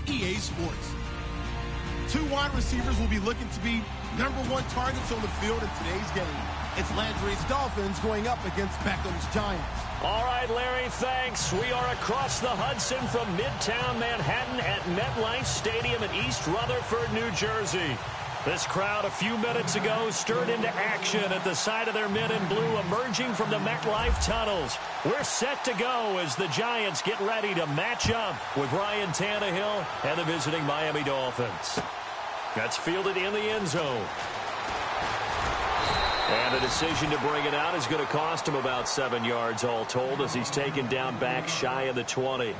EA Sports. Two wide receivers will be looking to be #1 targets on the field in today's game. It's Landry's Dolphins going up against Beckham's Giants. All right, Larry, thanks. We are across the Hudson from Midtown Manhattan at MetLife Stadium in East Rutherford, New Jersey. This crowd a few minutes ago stirred into action at the side of their men in blue emerging from the MetLife tunnels. We're set to go as the Giants get ready to match up with Ryan Tannehill and the visiting Miami Dolphins. That's fielded in the end zone. And the decision to bring it out is going to cost him about 7 yards all told as he's taken down back shy of the 20.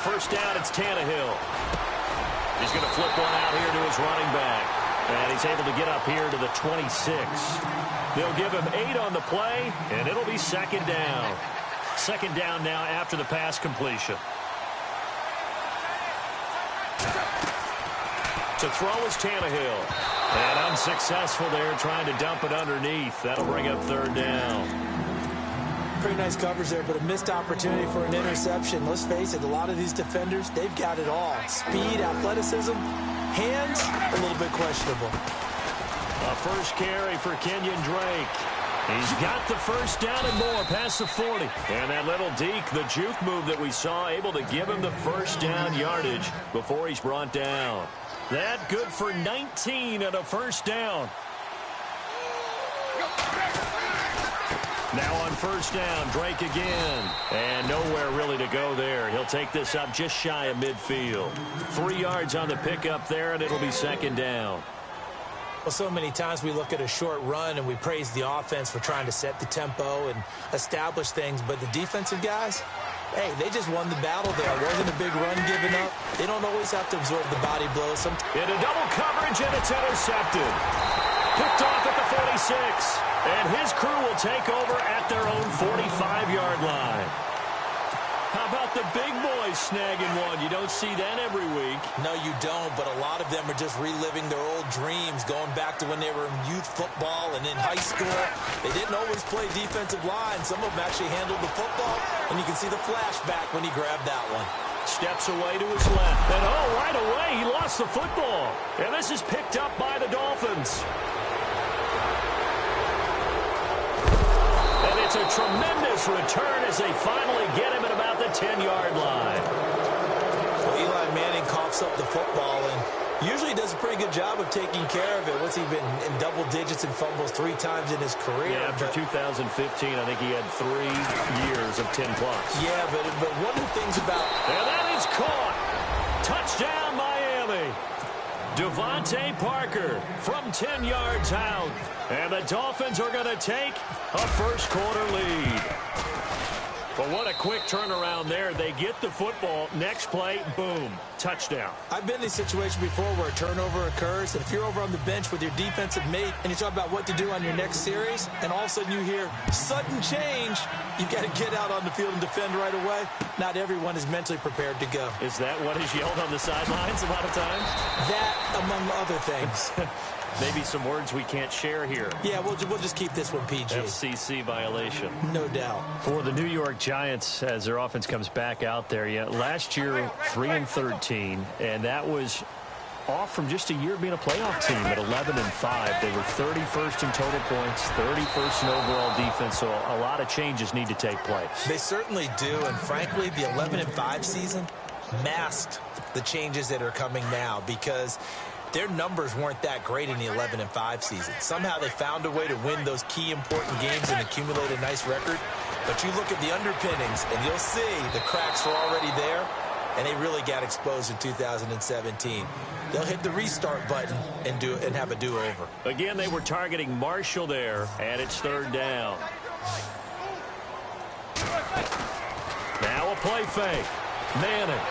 First down, it's Tannehill. He's going to flip one out here to his running back. And he's able to get up here to the 26. They'll give him 8 on the play, and it'll be second down. Second down now after the pass completion. To throw is Tannehill. And unsuccessful there trying to dump it underneath. That'll bring up third down. Pretty nice coverage there, but a missed opportunity for an interception. Let's face it, a lot of these defenders, they've got it all. Speed, athleticism, hands, a little bit questionable. A first carry for Kenyon Drake. He's got the first down and more past the 40. And that little deke, the juke move that we saw, able to give him the first down yardage before he's brought down. That good for 19 and a first down. Now on first down, Drake again. And nowhere really to go there. He'll take this up just shy of midfield. 3 yards on the pickup there, and it'll be second down. Well, so many times we look at a short run and we praise the offense for trying to set the tempo and establish things. But the defensive guys, hey, they just won the battle there. It wasn't a big run given up. They don't always have to absorb the body blows. Into double coverage, and it's intercepted. Picked off at the 46. And his crew will take over at their own 45-yard line. How about the big boys snagging one? You don't see that every week. No, you don't, but a lot of them are just reliving their old dreams, going back to when they were in youth football and in high school. They didn't always play defensive line. Some of them actually handled the football, and you can see the flashback when he grabbed that one. Steps away to his left. And, oh, right away, he lost the football. And this is picked up by the Dolphins. And it's a tremendous return as they finally get him at about the 10-yard line. Well, Eli Manning coughs up the football and usually does a pretty good job of taking care of it. What's he been in double digits in fumbles 3 times in his career? Yeah, after 2015, I think he had 3 years of 10-plus. Yeah, but one of the things about... And that is caught. Touchdown, Miami. Devontae Parker from 10 yards out. And the Dolphins are going to take a first-quarter lead. But what a quick turnaround there. They get the football. Next play, boom, touchdown. I've been in this situation before where a turnover occurs, and if you're over on the bench with your defensive mate and you talk about what to do on your next series, and all of a sudden you hear sudden change, you've got to get out on the field and defend right away. Not everyone is mentally prepared to go. Is that what is yelled on the sidelines a lot of times? That, among other things. Maybe some words we can't share here. Yeah, we'll just keep this one PG. FCC violation. No doubt. For the New York Giants, as their offense comes back out there, yeah, last year 3-13, and that was off from just a year being a playoff team at 11-5. They were 31st in total points, 31st in overall defense, so a lot of changes need to take place. They certainly do, and frankly, the 11-5 season masked the changes that are coming now because their numbers weren't that great in the 11-5 season. Somehow they found a way to win those key important games and accumulate a nice record. But you look at the underpinnings, and you'll see the cracks are already there, and they really got exposed in 2017. They'll hit the restart button and have a do-over. Again, they were targeting Marshall there, and it's third down. Now a play fake. Manning.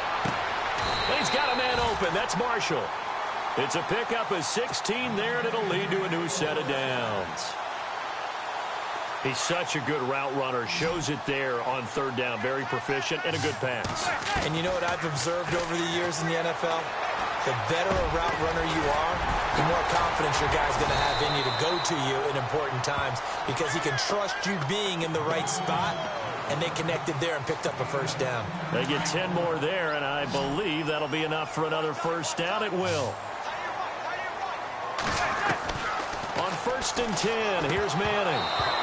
He's got a man open. That's Marshall. It's a pickup of 16 there, and it'll lead to a new set of downs. He's such a good route runner. Shows it there on third down. Very proficient and a good pass. And you know what I've observed over the years in the NFL? The better a route runner you are, the more confidence your guy's going to have in you to go to you in important times because he can trust you being in the right spot, and they connected there and picked up a first down. They get 10 more there, and I believe that'll be enough for another first down. It will. On 1st and 10, here's Manning,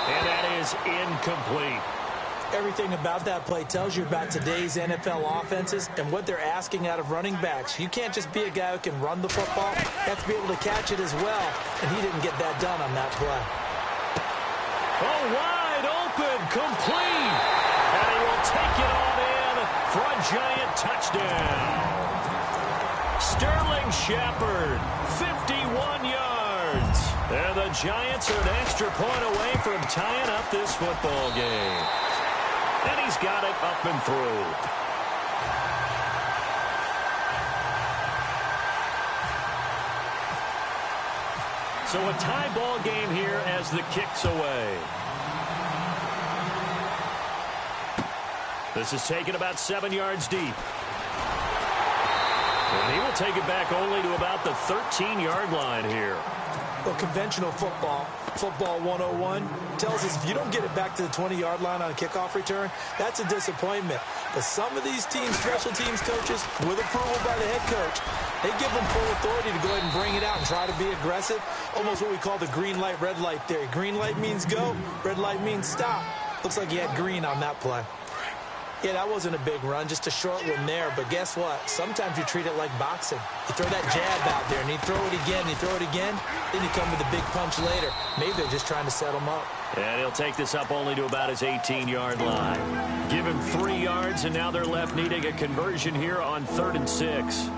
and that is incomplete. Everything about that play tells you about today's NFL offenses and what they're asking out of running backs. You can't just be a guy who can run the football. You have to be able to catch it as well, and he didn't get that done on that play. Oh, wide open, complete, and he will take it on in for a giant touchdown. Sterling Shepard, 51 yards, and the Giants are an extra point away from tying up this football game. And he's got it up and through. So a tie ball game here as the kick's away. This is taken about 7 yards deep. And he will take it back only to about the 13-yard line here. Well, conventional football 101, tells us if you don't get it back to the 20-yard line on a kickoff return, that's a disappointment. But some of these teams, special teams coaches, with approval by the head coach, they give them full authority to go ahead and bring it out and try to be aggressive. Almost what we call the green light, red light theory. Green light means go, red light means stop. Looks like he had green on that play. Yeah, that wasn't a big run, just a short one there. But guess what? Sometimes you treat it like boxing. You throw that jab out there, and you throw it again, and you throw it again, then you come with a big punch later. Maybe they're just trying to set him up. And he'll take this up only to about his 18-yard line. Give him 3 yards, and now they're left needing a conversion here on 3rd and 6.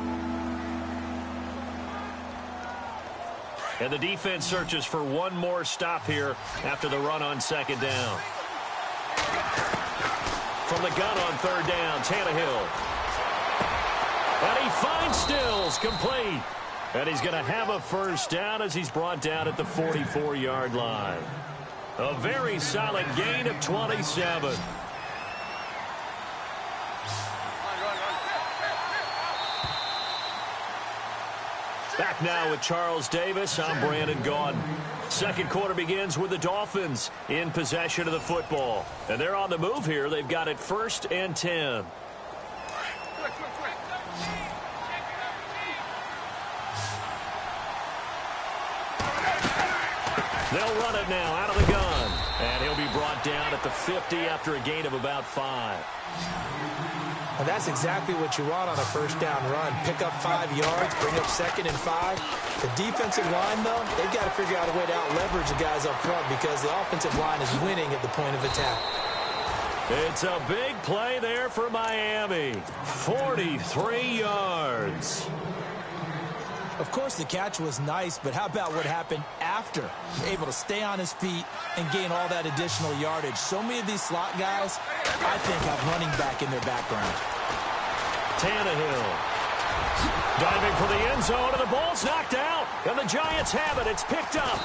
And the defense searches for one more stop here after the run on 2nd down. From the gun on 3rd down, Tannehill. And he finds Stills, complete. And he's going to have a first down as he's brought down at the 44-yard line. A very solid gain of 27. Back now with Charles Davis. I'm Brandon Gaudin. Second quarter begins with the Dolphins in possession of the football. And they're on the move here. They've got it 1st and 10. They'll run it now out of the gun. And he'll be brought down at the 50 after a gain of about 5. And that's exactly what you want on a first down run. Pick up 5 yards, bring up 2nd and 5. The defensive line, though, they've got to figure out a way to out-leverage the guys up front because the offensive line is winning at the point of attack. It's a big play there for Miami. 43 yards. Of course, the catch was nice, but how about what happened after? Able to stay on his feet and gain all that additional yardage. So many of these slot guys, I think, have running back in their background. Tannehill diving for the end zone, and the ball's knocked out. And the Giants have it. It's picked up.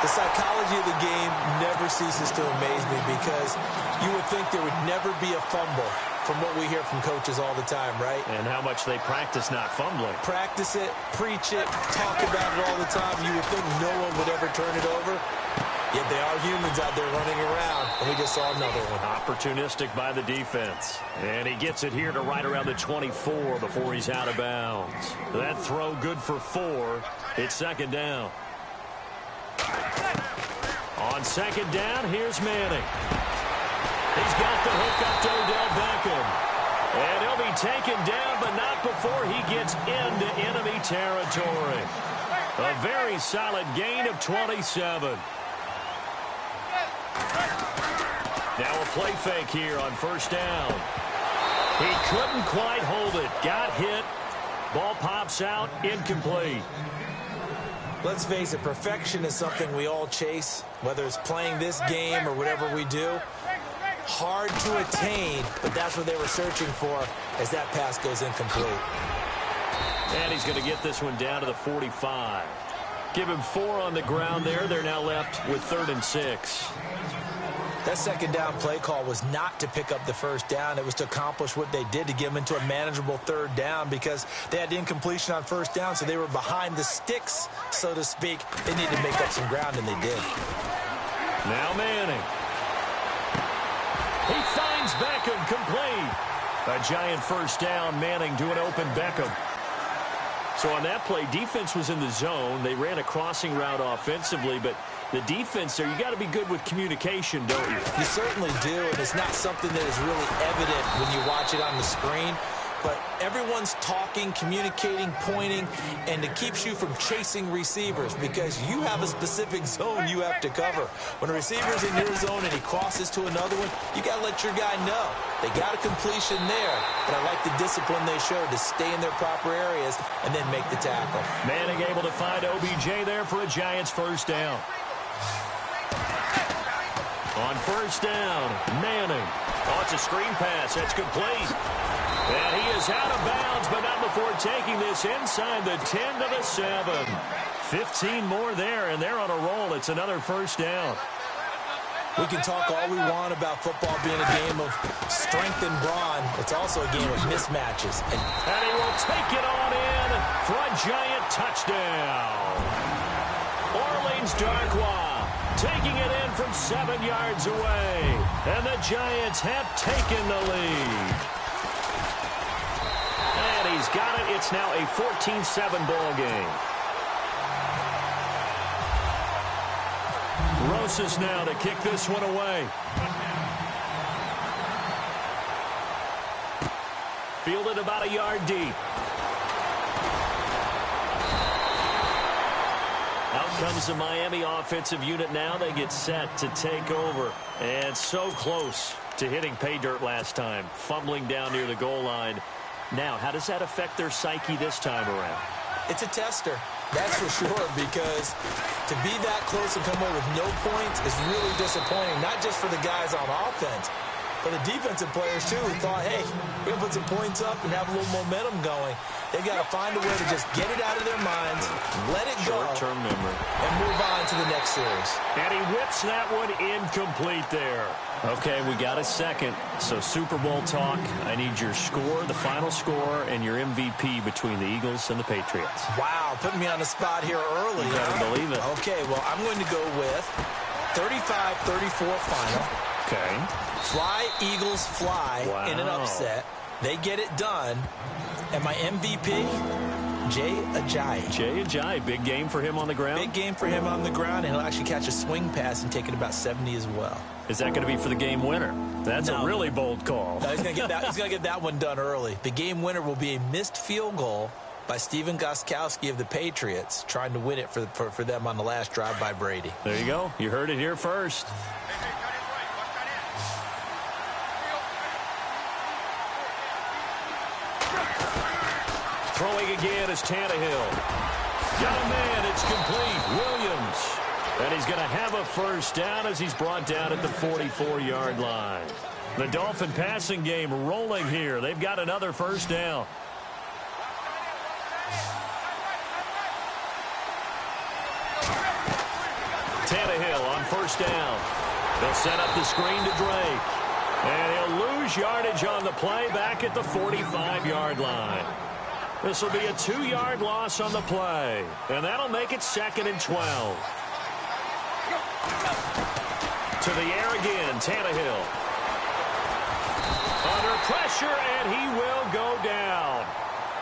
The psychology of the game never ceases to amaze me because you would think there would never be a fumble from what we hear from coaches all the time, right? And how much they practice not fumbling. Practice it, preach it, talk about it all the time. You would think no one would ever turn it over. Yet they are humans out there running around, and we just saw another one. Opportunistic by the defense. And he gets it here to right around the 24 before he's out of bounds. That throw good for 4. It's 2nd down. On 2nd down, here's Manning. He's got the hook up to Odell Beckham. And he'll be taken down, but not before he gets into enemy territory. A very solid gain of 27. Now a play fake here on 1st down. He couldn't quite hold it. Got hit. Ball pops out. Incomplete. Let's face it, perfection is something we all chase, whether it's playing this game or whatever we do. Hard to attain, but that's what they were searching for. as that pass goes incomplete. And he's going to get this one down to the 45. Give him 4 on the ground there. They're now left with 3rd and 6. That second down play call was not to pick up the first down. It was to accomplish what they did, to get them into a manageable 3rd down, because they had incompletion on first down, so they were behind the sticks, so to speak. They needed to make up some ground, and they did. Now Manning. He finds Beckham, complete. A giant first down, Manning to an open Beckham. So on that play, defense was in the zone. They ran a crossing route offensively, but the defense there, you got to be good with communication, don't you? You certainly do, and it's not something that is really evident when you watch it on the screen. But everyone's talking, communicating, pointing, and it keeps you from chasing receivers because you have a specific zone you have to cover. When a receiver's in your zone and he crosses to another one, you got to let your guy know. They got a completion there, but I like the discipline they showed to stay in their proper areas and then make the tackle. Manning able to find OBJ there for a Giants first down. On first down, Manning. Oh, it's a screen pass. That's complete. And he is out of bounds, but not before taking this inside the 10 to the 7. 15 more there, and they're on a roll. It's another first down. We can talk all we want about football being a game of strength and brawn. It's also a game of mismatches. And he will take it on in for a giant touchdown. Orleans Darkwa taking it in from 7 yards away. And the Giants have taken the lead. And he's got it. It's now a 14-7 ball game. Rosas now to kick this one away. Fielded about a yard deep. Out comes the Miami offensive unit now. They get set to take over. And so close to hitting pay dirt last time. Fumbling down near the goal line. Now, how does that affect their psyche this time around? It's a tester, that's for sure, because to be that close and come away with no points is really disappointing, not just for the guys on offense, but the defensive players, too, who thought, hey, we're going to put some points up and have a little momentum going. They've got to find a way to just get it out of their minds, let it go, short-term memory, and move on to the next series. And he whips that one incomplete there. Okay, we got a second. So Super Bowl talk. I need your score, the final score, and your MVP between the Eagles and the Patriots. Wow, putting me on the spot here early. You gotta believe it. Okay, well, I'm going to go with 35-34 final. Okay. Fly, Eagles, fly in an upset. They get it done. And my MVP, Jay Ajayi. Jay Ajayi, big game for him on the ground? Big game for him on the ground, and he'll actually catch a swing pass and take it about 70 as well. Is that going to be for the game winner? That's a really bold call. No, he's going to get that one done early. The game winner will be a missed field goal by Steven Gostkowski of the Patriots, trying to win it for them on the last drive by Brady. There you go. You heard it here first. Throwing again is Tannehill. Got a man. It's complete. Williams. And he's going to have a first down as he's brought down at the 44-yard line. The Dolphin passing game rolling here. They've got another first down. Tannehill on first down. They'll set up the screen to Drake. And he'll lose yardage on the play back at the 45-yard line. This will be a 2-yard loss on the play. And that'll make it 2nd and 12. To the air again, Tannehill. Under pressure, and he will go down.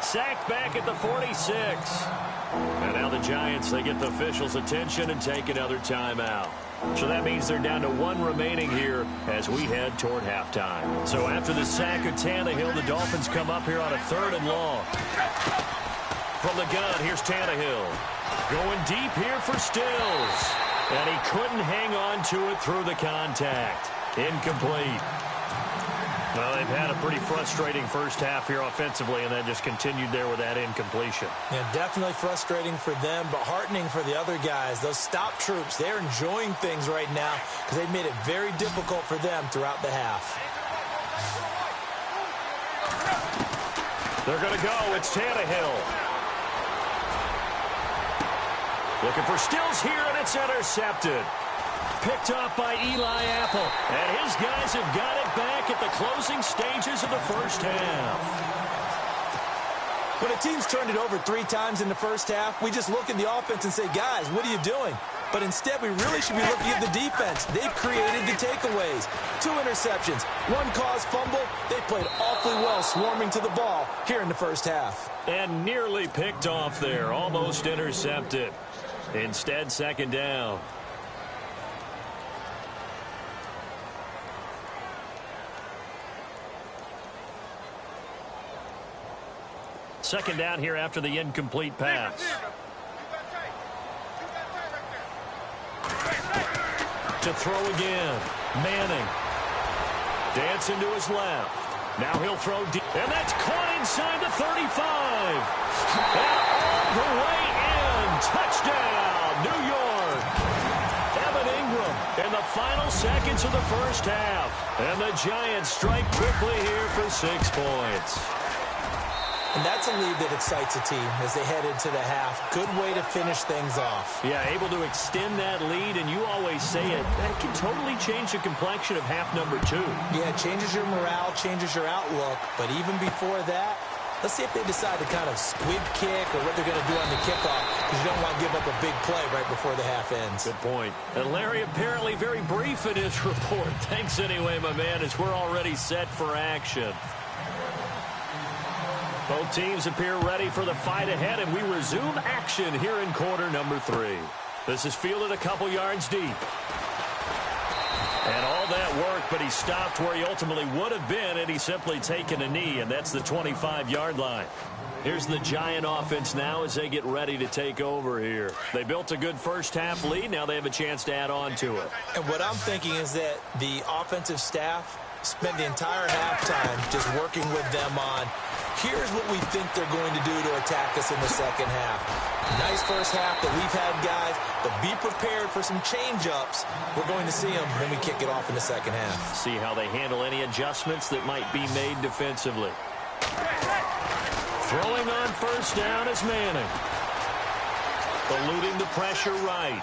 Sacked back at the 46. And now the Giants, they get the officials' attention and take another timeout. So that means they're down to 1 remaining here as we head toward halftime. So after the sack of Tannehill, the Dolphins come up here on a 3rd and long. From the gun, here's Tannehill. Going deep here for Stills. And he couldn't hang on to it through the contact. Incomplete. Well, they've had a pretty frustrating first half here offensively, and then just continued there with that incompletion. Yeah, definitely frustrating for them, but heartening for the other guys. Those stop troops, they're enjoying things right now because they've made it very difficult for them throughout the half. They're going to go. It's Tannehill. Looking for Stills here, and it's intercepted. Picked off by Eli Apple. And his guys have got it back at the closing stages of the first half. When a team's turned it over 3 times in the first half, we just look at the offense and say, guys, what are you doing? But instead, we really should be looking at the defense. They've created the takeaways. 2 interceptions, 1 caused fumble. They played awfully well swarming to the ball here in the first half. And nearly picked off there, almost intercepted. Instead, second down. Second down here after the incomplete pass. To throw again. Manning. Dancing to his left. Now he'll throw deep. And that's caught inside the 35. And all the way in. Touchdown, New York. Evan Ingram in the final seconds of the first half. And the Giants strike quickly here for 6 points. And that's a lead that excites a team as they head into the half. Good way to finish things off. Yeah, able to extend that lead, and you always say it, that can totally change the complexion of half number 2. Yeah, it changes your morale, changes your outlook. But even before that, let's see if they decide to kind of squib kick or what they're going to do on the kickoff, because you don't want to give up a big play right before the half ends. Good point. And Larry apparently very brief in his report. Thanks anyway, my man, as we're already set for action. Both teams appear ready for the fight ahead, and we resume action here in quarter number 3. This is fielded a couple yards deep. And all that work, but he stopped where he ultimately would have been had he simply taken a knee, and that's the 25-yard line. Here's the Giant offense now as they get ready to take over here. They built a good first-half lead. Now they have a chance to add on to it. And what I'm thinking is that the offensive staff spent the entire halftime just working with them on, here's what we think they're going to do to attack us in the second half. Nice first half that we've had, guys, but be prepared for some change-ups. We're going to see them when we kick it off in the second half. See how they handle any adjustments that might be made defensively. Throwing on first down is Manning. Eluding the pressure right.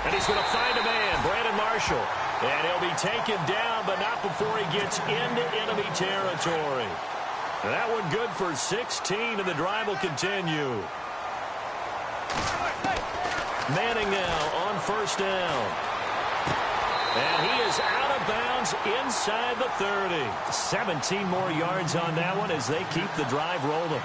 And he's going to find a man, Brandon Marshall. And he'll be taken down, but not before he gets into enemy territory. That one good for 16, and the drive will continue. Manning now on first down. And he is out of bounds inside the 30. 17 more yards on that one as they keep the drive rolling.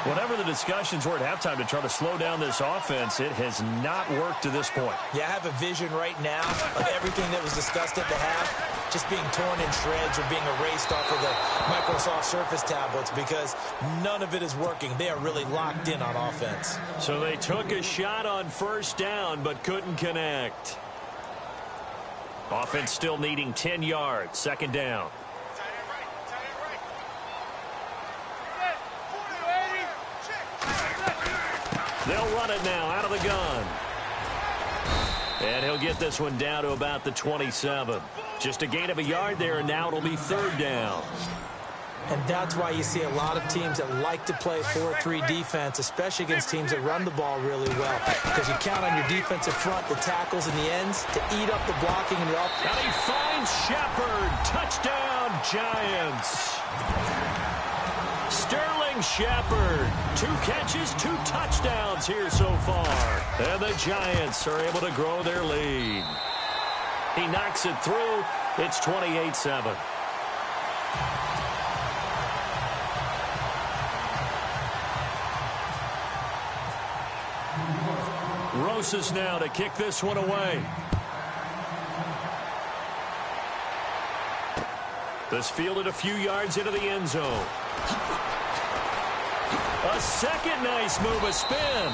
Whatever the discussions were at halftime to try to slow down this offense, it has not worked to this point. Yeah, I have a vision right now of everything that was discussed at the half just being torn in shreds or being erased off of the Microsoft Surface tablets because none of it is working. They are really locked in on offense. So they took a shot on first down but couldn't connect. Offense still needing 10 yards. Second down. They'll run it now out of the gun. And he'll get this one down to about the 27. Just a gain of a yard there, and now it'll be third down. And that's why you see a lot of teams that like to play 4-3 defense, especially against teams that run the ball really well. Because you count on your defensive front, the tackles, and the ends to eat up the blocking and the up. And he finds Shepard. Touchdown, Giants. Sterling Shepard. 2 catches, 2 touchdowns here so far. And the Giants are able to grow their lead. He knocks it through. It's 28-7. Rosas now to kick this one away. This fielded a few yards into the end zone. A second nice move, a spin.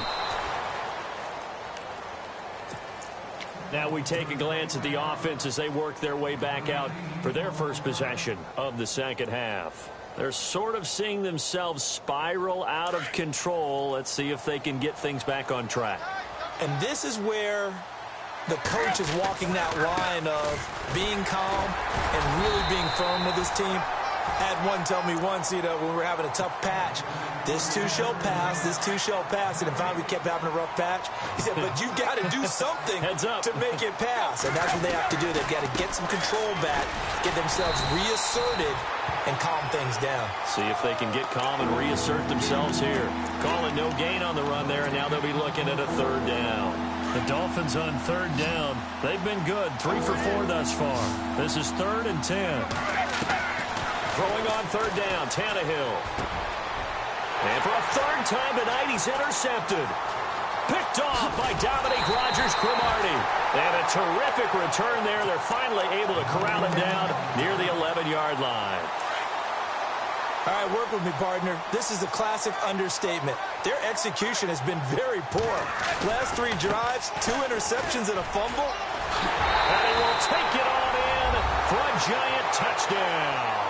Now we take a glance at the offense as they work their way back out for their first possession of the second half. They're sort of seeing themselves spiral out of control. Let's see if they can get things back on track. And this is where the coach is walking that line of being calm and really being firm with his team. Had one tell me once, when we were having a tough patch, this too shall pass, this too shall pass. And finally we kept having a rough patch. He said, but you've got to do something to make it pass. And that's what they have to do. They've got to get some control back, get themselves reasserted, and calm things down. See if they can get calm and reassert themselves here. Calling no gain on the run there, and now they'll be looking at a third down. The Dolphins on third down. They've been good, 3 for 4 thus far. This is 3rd and 10. Throwing on third down, Tannehill. And for a third time tonight, he's intercepted. Picked off by Dominique Rodgers-Cromartie. And a terrific return there. They're finally able to corral him down near the 11-yard line. All right, work with me, partner. This is a classic understatement. Their execution has been very poor. Last 3 drives, 2 interceptions and a fumble. And he will take it on in for a giant touchdown.